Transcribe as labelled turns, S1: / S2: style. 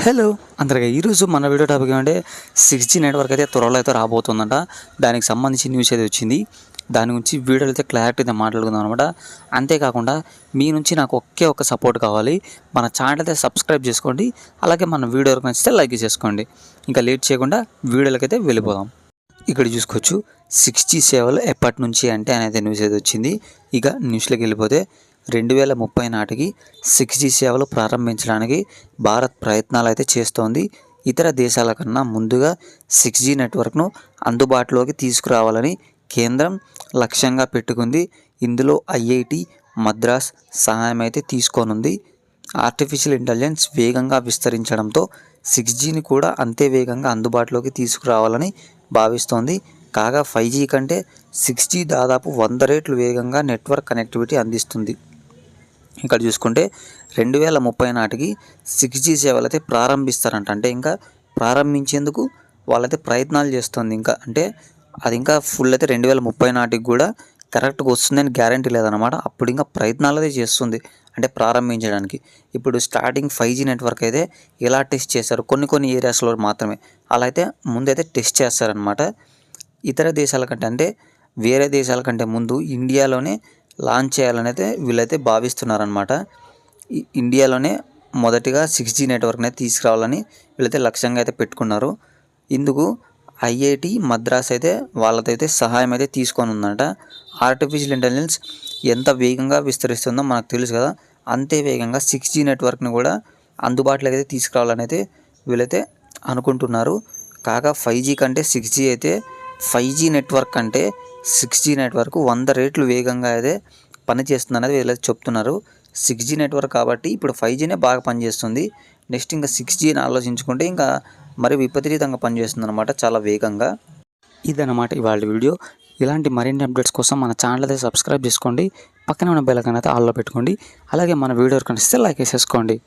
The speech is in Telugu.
S1: హలో అందరికీ ఈరోజు మన వీడియో టాపిక్ ఏమంటే 6G నెట్వర్క్ అయితే త్వరలో అయితే రాబోతుందంట. దానికి సంబంధించి న్యూస్ అయితే వచ్చింది. దాని గురించి వీడియోలో అయితే క్లారిటీ అయితే మాట్లాడుకుందాం అనమాట. అంతేకాకుండా మీ నుంచి నాకు ఒక్క సపోర్ట్ కావాలి. మన ఛానల్ అయితే సబ్స్క్రైబ్ చేసుకోండి. అలాగే మన వీడియో నచ్చితే లైక్ చేసుకోండి. ఇంకా లేట్ చేయకుండా వీడియోలకైతే వెళ్ళిపోదాం. ఇక్కడ చూసుకోవచ్చు 6G సేవలు ఎప్పటి నుంచి అంటే అనేది న్యూస్ అయితే వచ్చింది. ఇక న్యూస్లోకి వెళ్ళిపోతే 2030 నాటికి 6G సేవలు ప్రారంభించడానికి భారత్ ప్రయత్నాలు అయితే చేస్తోంది. ఇతర దేశాల కన్నా ముందుగా 6G నెట్వర్క్ను అందుబాటులోకి తీసుకురావాలని కేంద్రం లక్ష్యంగా పెట్టుకుంది. ఇందులో ఐఐటి మద్రాస్ సహాయం అయితే తీసుకోనుంది. ఆర్టిఫిషియల్ ఇంటెలిజెన్స్ వేగంగా విస్తరించడంతో 6Gని కూడా అంతే వేగంగా అందుబాటులోకి తీసుకురావాలని భావిస్తోంది. కాగా 5G కంటే 6G దాదాపు 100 రెట్లు వేగంగా నెట్వర్క్ కనెక్టివిటీ అందిస్తుంది. ఇక్కడ చూసుకుంటే 2030 నాటికి 6G సేవలు అయితే ప్రారంభిస్తారంట. అంటే ఇంకా ప్రారంభించేందుకు వాళ్ళైతే ప్రయత్నాలు చేస్తుంది. అది ఇంకా ఫుల్ అయితే 2030 నాటికి కూడా కరెక్ట్గా వస్తుందని గ్యారంటీ లేదనమాట. అప్పుడు ఇంకా ప్రయత్నాలు అయితే చేస్తుంది అంటే ప్రారంభించడానికి. ఇప్పుడు స్టార్టింగ్ 5G నెట్వర్క్ అయితే ఎలా టెస్ట్ చేశారు కొన్ని ఏరియాస్లో మాత్రమే. అలా అయితే ముందైతే టెస్ట్ చేస్తారనమాట. ఇతర దేశాల కంటే అంటే వేరే దేశాల కంటే ముందు ఇండియాలోనే లాంచ్ చేయాలని అయితే వీళ్ళైతే భావిస్తున్నారనమాట. ఇండియాలోనే మొదటిగా 6G నెట్వర్క్ని తీసుకురావాలని వీళ్ళైతే లక్ష్యంగా అయితే పెట్టుకున్నారు. ఇందుకు ఐఐటి మద్రాస్ అయితే వాళ్ళతో సహాయం అయితే తీసుకొని ఉందంట. ఆర్టిఫిషియల్ ఇంటెలిజెన్స్ ఎంత వేగంగా విస్తరిస్తుందో మనకు తెలుసు కదా, అంతే వేగంగా 6G నెట్వర్క్ని కూడా అందుబాటులోకి అయితే తీసుకురావాలని అయితే వీళ్ళైతే అనుకుంటున్నారు. కాగా 5G కంటే 6G అయితే 5G నెట్వర్క్ అంటే 6G నెట్వర్క్ 100 రెట్లు వేగంగా అయితే పనిచేస్తుంది అనేది వీళ్ళైతే చెప్తున్నారు. 6G నెట్వర్క్ కాబట్టి ఇప్పుడు 5Gనే బాగా పనిచేస్తుంది. నెక్స్ట్ ఇంకా 6Gని ఆలోచించుకుంటే ఇంకా మరి విపరీతంగా పనిచేస్తుంది అనమాట, చాలా వేగంగా. ఇదన్నమాట ఇవాళ వీడియో. ఇలాంటి మరిన్ని అప్డేట్స్ కోసం మన ఛానల్ అయితే సబ్స్క్రైబ్ చేసుకోండి. పక్కనే ఉన్న బెల్ ఐకాన్ అయితే ఆల్లో పెట్టుకోండి. అలాగే మన వీడియో కనిపిస్తే లైక్ వేసేసుకోండి.